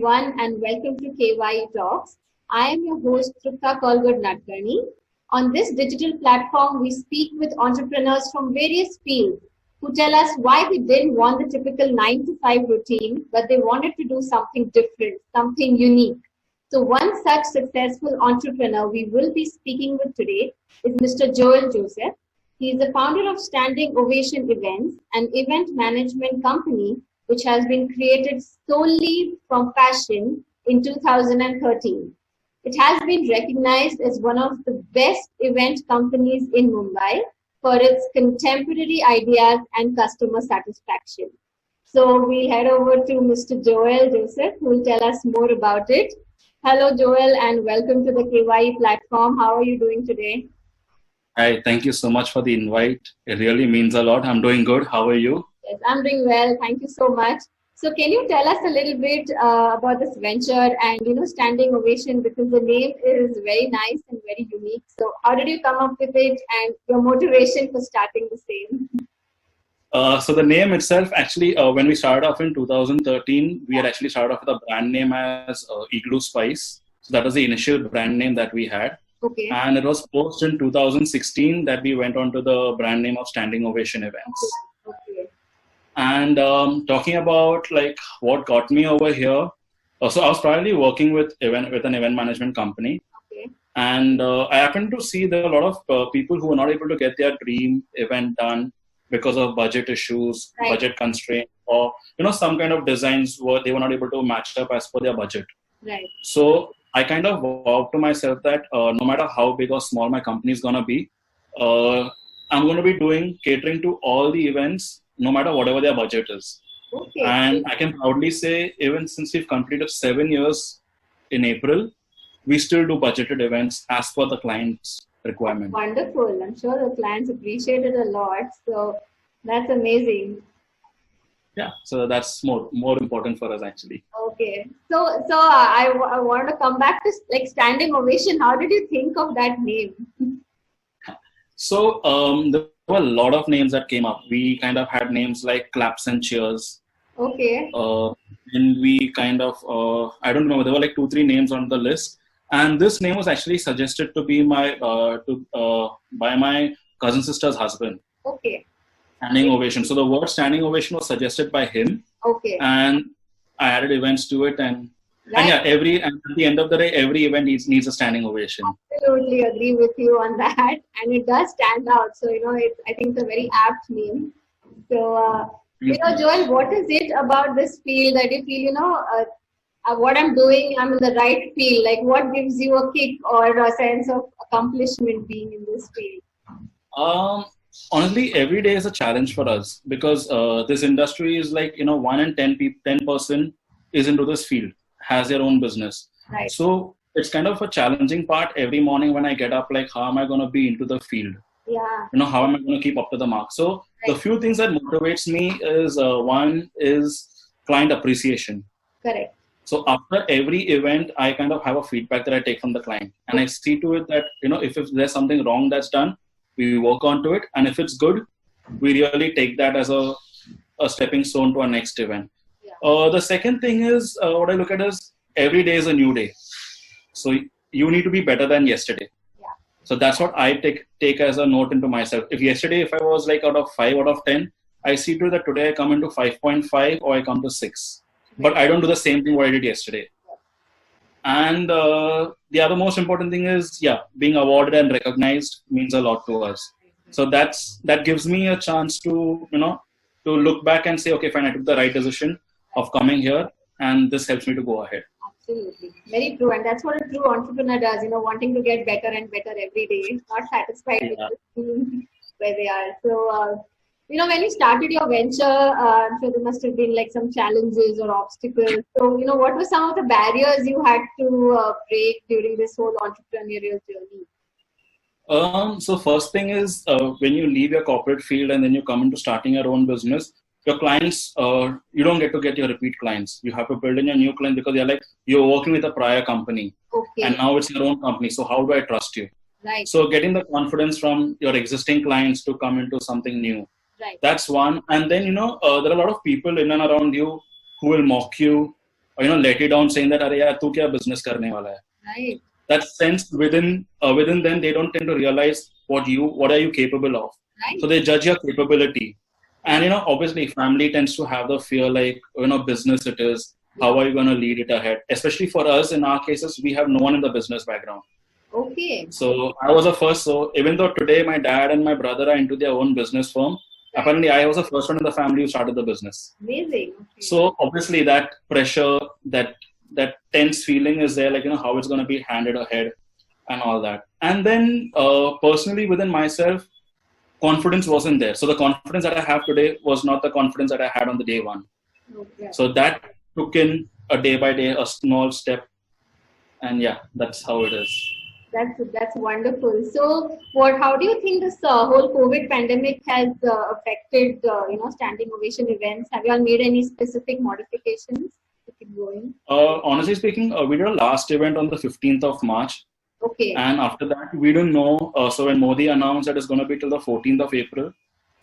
everyone, and welcome to KY Talks. I am your host, Trupta Kolgud Nadkarni. On this digital platform, we speak with entrepreneurs from various fields who tell us why they didn't want the typical 9 to 5 routine, but they wanted to do something different, something unique. So, one such successful entrepreneur we will be speaking with today is Mr. Joel Joseph. He is the founder of Standing Ovation Events, an event management company which has been created solely from passion in 2013. It has been recognized as one of the best event companies in Mumbai for its contemporary ideas and customer satisfaction. So we'll head over to Mr. Joel Joseph, who will tell us more about it. Hello, Joel, and welcome to the KYE platform. How are you doing today? Hi, thank you so much for the invite. It really means a lot. I'm doing good. How are you? Yes, I'm doing well. Thank you so much. So can you tell us a little bit about this venture and, Standing Ovation, because the name is very nice and very unique. So how did you come up with it and your motivation for starting the same? So the name itself, actually, when we started off in 2013, we had actually started off with a brand name as Igloo Spice. So that was the initial brand name that we had. Okay. And it was post in 2016 that we went on to the brand name of Standing Ovation Events. Okay. And talking about like what got me over here, so I was probably working with an event management company. Okay. And I happened to see there are a lot of people who were not able to get their dream event done because of budget issues, Right. budget constraints, or some kind of designs they were not able to match up as per their budget. Right. So I kind of vowed to myself that no matter how big or small my company is gonna be, I'm gonna be catering to all the events, no matter whatever their budget is. Okay. And I can proudly say, even since we've completed 7 years in April, we still do budgeted events as per the client's requirement. Wonderful. I'm sure the clients appreciate it a lot. So that's amazing. Yeah, so that's more important for us actually. Okay. So I want to come back to like Standing Ovation. How did you think of that name? So there were a lot of names that came up. We kind of had names like Claps and Cheers. Okay. And we kind of, I don't know, there were like 2-3 names on the list. And this name was actually suggested to be by my cousin sister's husband. Okay. Standing Ovation. So the word Standing Ovation was suggested by him. Okay. And I added events to it. And Right. yeah, and at the end of the day, every event needs a standing ovation. Absolutely agree with you on that, and it does stand out. So I think it's a very apt name. So Joel, what is it about this field that you feel what I'm doing, I'm in the right field? Like, what gives you a kick or a sense of accomplishment being in this field? Honestly, every day is a challenge for us because this industry is like 1 in 10 person is into this field, has their own business. Right. So it's kind of a challenging part every morning when I get up, like how am I going to be into the field? Yeah. How am I going to keep up to the mark? So Right. the few things that motivates me is one is client appreciation. Correct. So after every event, I kind of have a feedback that I take from the client, and I see to it that if there's something wrong that's done, we work onto it, and if it's good, we really take that as a stepping stone to our next event. Yeah. The second thing is what I look at is every day is a new day. So you need to be better than yesterday. Yeah. So that's what I take as a note into myself. If I was like out of 5 out of 10, I see to it that today I come into 5.5 or I come to 6. But I don't do the same thing what I did yesterday. And the other most important thing is, being awarded and recognized means a lot to us. So that gives me a chance to look back and say, okay, fine, I took the right decision of coming here, and this helps me to go ahead. Absolutely. Very true. And that's what a true entrepreneur does, wanting to get better and better every day, not satisfied with the where they are. So, when you started your venture, I'm sure there must have been like some challenges or obstacles. So, what were some of the barriers you had to break during this whole entrepreneurial journey? So first thing is when you leave your corporate field and then you come into starting your own business, your clients, you don't get your repeat clients. You have to build in your new client because you're working with a prior company. Okay. And now it's your own company. So how do I trust you? Right. So getting the confidence from your existing clients to come into something new. Right. That's one. And then, there are a lot of people in and around you who will mock you, let you down, saying that, "Arey yaar, tu kya business karne wala hai?" Right. That sense within them, they don't tend to realize what are you capable of. Right. So they judge your capability. And obviously family tends to have the fear, like, business it is, how are you going to lead it ahead? Especially for us, in our cases, we have no one in the business background. Okay. So I was the first. So even though today my dad and my brother are into their own business firm, apparently I was the first one in the family who started the business. Amazing. Okay. So obviously that pressure, that tense feeling is there, like, how it's going to be handed ahead and all that. And then personally within myself, confidence wasn't there. So the confidence that I have today was not the confidence that I had on the day one. Okay. So that took in a day by day, a small step. And yeah, that's how it is. That's wonderful. So, how do you think this whole COVID pandemic has affected, standing ovation events? Have you all made any specific modifications to keep going? Honestly speaking, we did a last event on the 15th of March. Okay. And after that, we don't know. So when Modi announced that it's going to be till the 14th of April,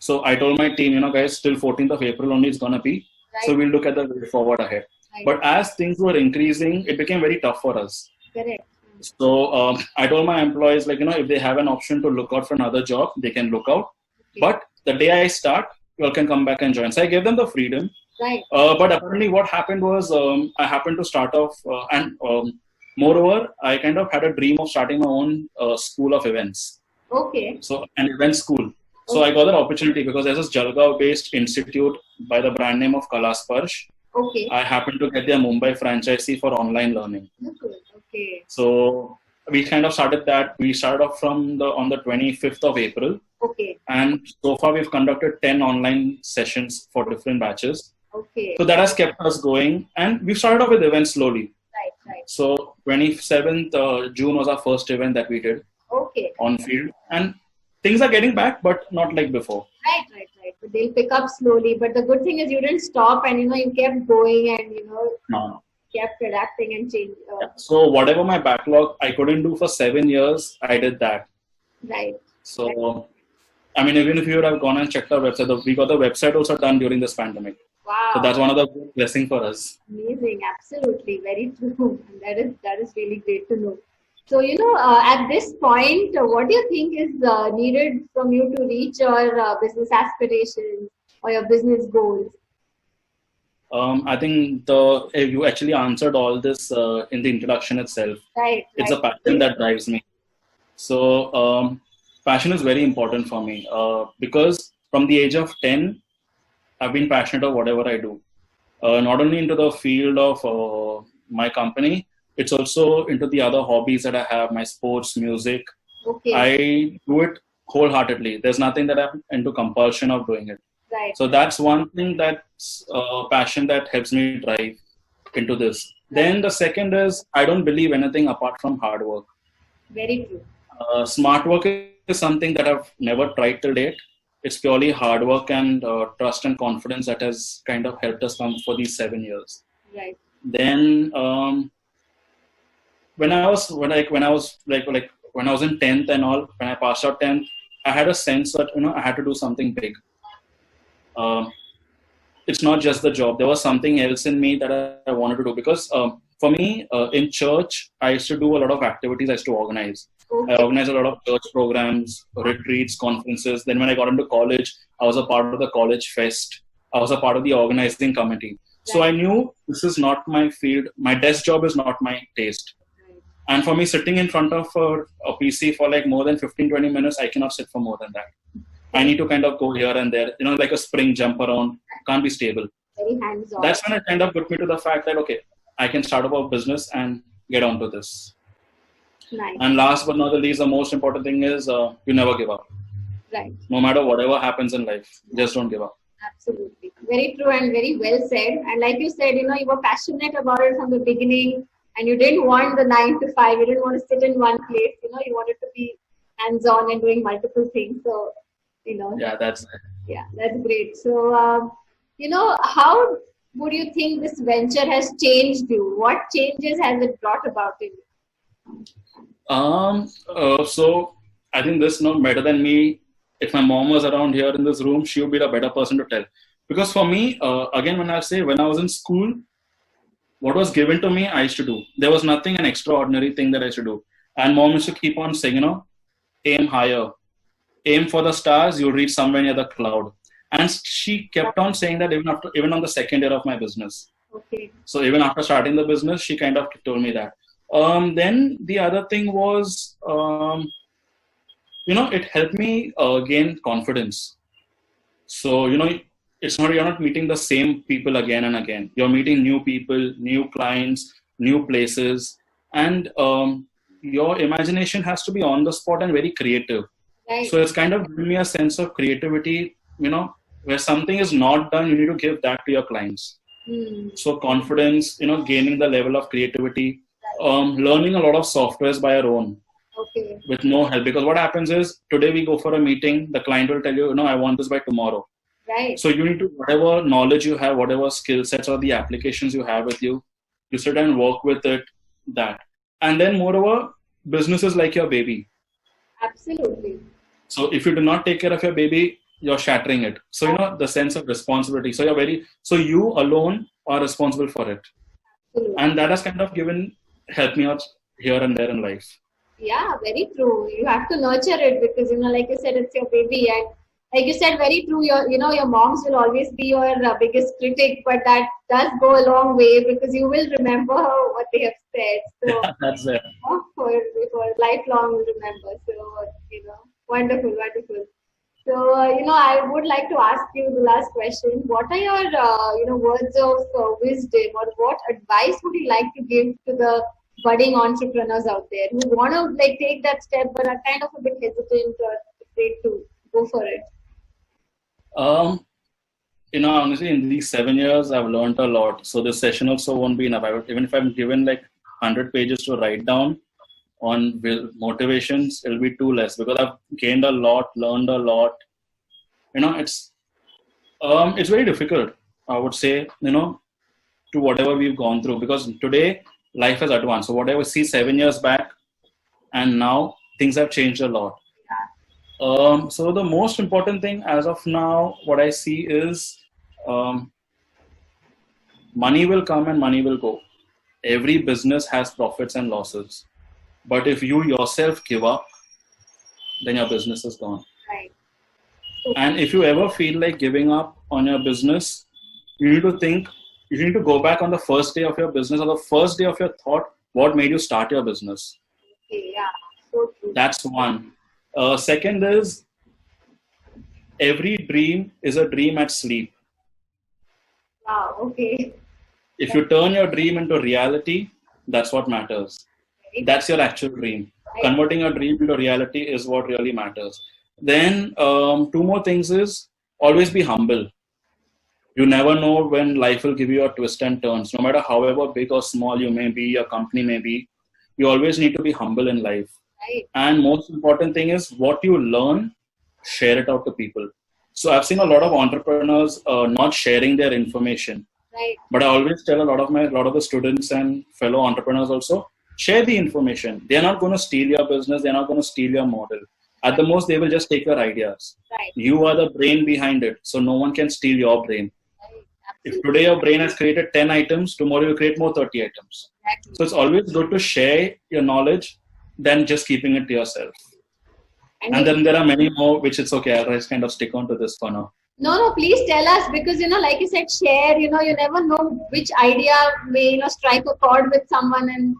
so I told my team, guys, till 14th of April only it's going to be. Right. So we'll look at the way forward ahead. Right. But as things were increasing, it became very tough for us. Correct. So I told my employees, like, if they have an option to look out for another job, they can look out. Okay. But the day I start, you all can come back and join. So I gave them the freedom. Right. But apparently what happened was I happened to start off moreover, I kind of had a dream of starting my own school of events. Okay. So an event school. So I got that opportunity because there's this Jalgaon-based institute by the brand name of Kalasparsh. Okay. I happened to get their Mumbai franchisee for online learning. Okay. So we kind of started that. We started off on the 25th of April. Okay. And so far we've conducted 10 online sessions for different batches. Okay. So that has kept us going. And we started off with events slowly. Right. So 27th June was our first event that we did. Okay. On field, and things are getting back, but not like before. Right. But they'll pick up slowly. But the good thing is you didn't stop, and you kept going, and No. kept adapting and changing. So whatever my backlog I couldn't do for 7 years, I did that. Right. So, I mean, even if you would have gone and checked our website, we got the website also done during this pandemic. Wow. So that's one of the blessings for us. Amazing. Absolutely. Very true. And that is really great to know. So, at this point, what do you think is needed from you to reach your business aspirations or your business goals? I think you actually answered all this in the introduction itself. Right. It's a passion that drives me. So, passion is very important for me because from the age of 10, I've been passionate of whatever I do. Not only into the field of my company, it's also into the other hobbies that I have, my sports, music. Okay. I do it wholeheartedly. There's nothing that I'm into compulsion of doing it. Right. So that's one thing, that's passion that helps me drive into this. Then the second is I don't believe anything apart from hard work. Very true. Smart work is something that I've never tried till date. It's purely hard work and trust and confidence that has kind of helped us come for these 7 years. Right. Then when I was in 10th and all, when I passed out 10th, I had a sense that I had to do something big. It's not just the job. There was something else in me that I wanted to do because for me in church, I used to do a lot of activities. I used to organize. Okay. I organized a lot of church programs, retreats, conferences. Then when I got into college, I was a part of the college fest. I was a part of the organizing committee. Right. So I knew this is not my field. My desk job is not my taste. Right. And for me, sitting in front of a PC for like more than 15-20 minutes, I cannot sit for more than that. I need to kind of go here and there, like a spring jump around. Can't be stable. Very hands-on. That's when it kind of put me to the fact that, okay, I can start up a business and get onto this. Nice. And last but not the least, the most important thing is you never give up. Right. No matter whatever happens in life, just don't give up. Absolutely. Very true and very well said. And like you said, you were passionate about it from the beginning and you didn't want the 9 to 5. You didn't want to sit in one place. You wanted to be hands-on and doing multiple things. So, Yeah, that's it. Yeah, that's great. So, how would you think this venture has changed you? What changes has it brought about in you? So I think this better than me. If my mom was around here in this room, she would be the better person to tell. Because for me, again, when I was in school, what was given to me, I used to do. There was nothing an extraordinary thing that I used to do. And mom used to keep on saying, aim higher, aim for the stars, you'll reach somewhere near the cloud. And she kept on saying that even on the second year of my business. Okay. So even after starting the business, she kind of told me that. Then the other thing was, it helped me gain confidence. So, it's not, you're not meeting the same people again and again. You're meeting new people, new clients, new places, and your imagination has to be on the spot and very creative. Right. So it's kind of giving me a sense of creativity, where something is not done, you need to give that to your clients. So confidence, gaining the level of creativity, learning a lot of softwares by our own. Okay. With no help. Because what happens is, today we go for a meeting, the client will tell you, I want this by tomorrow. Right. So you need to, whatever knowledge you have, whatever skill sets or the applications you have with you, you sit and work with that. And then moreover, business is like your baby. Absolutely. So if you do not take care of your baby, you're shattering it. So, the sense of responsibility. So you alone are responsible for it. Absolutely. And that has kind of helped me out here and there in life. Yeah, very true. You have to nurture it because, like you said, it's your baby. And like you said, very true. Your moms will always be your biggest critic, but that does go a long way because you will remember what they have said. So that's it. For lifelong, you'll remember. So, wonderful, wonderful. So, I would like to ask you the last question. What are your, words of wisdom, or what advice would you like to give to the budding entrepreneurs out there who want to take that step but are kind of a bit hesitant or afraid to go for it? Honestly, in these 7 years, I've learned a lot. So this session also won't be enough. Even if I'm given 100 pages to write down on motivations, it'll be too less because I've gained a lot, learned a lot. It's very difficult, I would say, to whatever we've gone through, because today life has advanced. So whatever I see 7 years back and now, things have changed a lot. So the most important thing as of now, what I see is money will come and money will go. Every business has profits and losses. But if you yourself give up, then your business is gone. Right. And if you ever feel like giving up on your business, you need to go back on the first day of your business or the first day of your thought, what made you start your business. Okay, yeah, so true. That's one. Second is, every dream is a dream at sleep. Wow, okay. If you turn your dream into reality, that's what matters. Right. That's your actual dream. Right. Converting your dream into reality is what really matters. Then, two more things is, always be humble. You never know when life will give you a twist and turns. No matter however big or small you may be, your company may be, you always need to be humble in life. Right. And most important thing is, what you learn, share it out to people. So I've seen a lot of entrepreneurs not sharing their information. Right. But I always tell a lot of the students and fellow entrepreneurs also, share the information. They're not going to steal your business. They're not going to steal your model. At the most, they will just take your ideas. Right. You are the brain behind it. So no one can steal your brain. Right. If today your brain has created 10 items, tomorrow you create more 30 items. Exactly. So it's always good to share your knowledge than just keeping it to yourself. And then there are many more, which it's okay. I'll just kind of stick on to this for now. No, please tell us, because, like you said, share, you never know which idea may, strike a chord with someone and,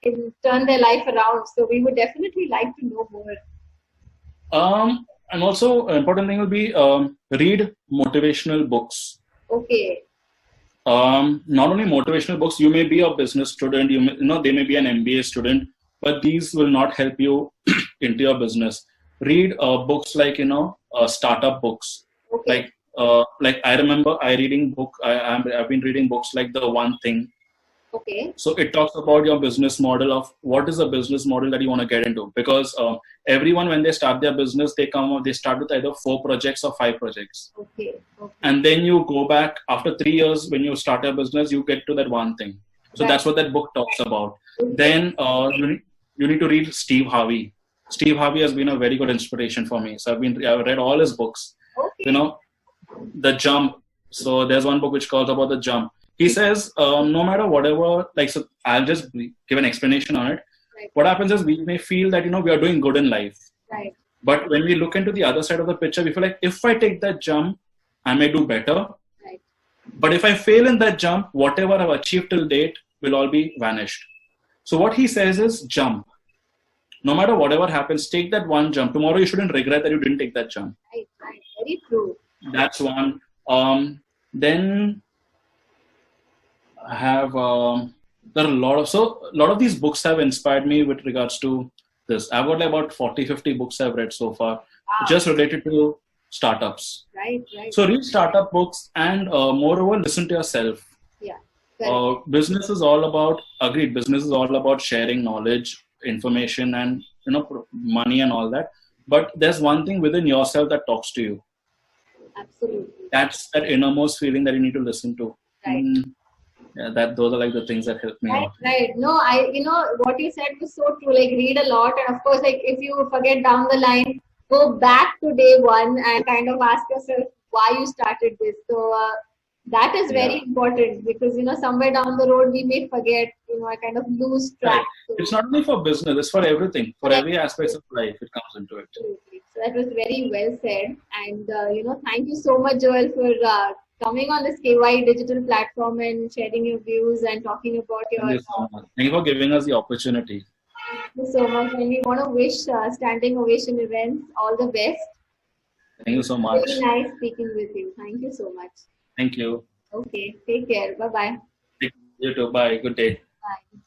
can turn their life around. So we would definitely like to know more. And also, important thing will be read motivational books. Okay. Not only motivational books, you may be a business student, they may be an MBA student, but these will not help you into your business. Read books like, startup books. Okay. Like I remember I've been reading books like The One Thing. Okay. So it talks about your business model of what is the business model that you want to get into. Because everyone, when they start their business, they start with either 4 projects or 5 projects. Okay. And then you go back after 3 years, when you start your business, you get to that one thing. So that's what that book talks about. Then you need to read Steve Harvey. Steve Harvey has been a very good inspiration for me. So I've read all his books. Okay. The Jump. So there's one book which calls about The Jump. He says, no matter whatever, like, so I'll just give an explanation on it. Right. What happens is we may feel that, we are doing good in life. Right. But when we look into the other side of the picture, we feel like if I take that jump, I may do better. Right. But if I fail in that jump, whatever I've achieved till date will all be vanished. So what he says is jump. No matter whatever happens, take that one jump. Tomorrow you shouldn't regret that you didn't take that jump. Right. Right. Very true. That's one. Then I have there are a lot of these books have inspired me with regards to this. I've got like about 40-50 books I've read so far, just related to startups. Right. Right. So read startup books and moreover listen to yourself. Yeah. Business is all about business is all about sharing knowledge, information, and money and all that. But there's one thing within yourself that talks to you. Absolutely. That's that innermost feeling that you need to listen to. Right. Yeah, those are like the things that help me Right, out. right. No, what you said was so true. Like, read a lot, and of course, like, if you forget down the line, go back to day one and kind of ask yourself why you started this. So that is very important, because somewhere down the road we may forget. I kind of lose track. Right. So, It's not only for business; it's for everything. For every aspect of life, it comes into it. absolutely. So that was very well said. And thank you so much, Joel, for coming on this KY digital platform and sharing your views and talking about your. Thank you so much. Thank you for giving us the opportunity. Thank you so much. And we want to wish Standing Ovation Events all the best. Thank you so much. Very nice speaking with you. Thank you so much. Thank you. Okay. Take care. Bye-bye. You too. Bye. Good day. Bye.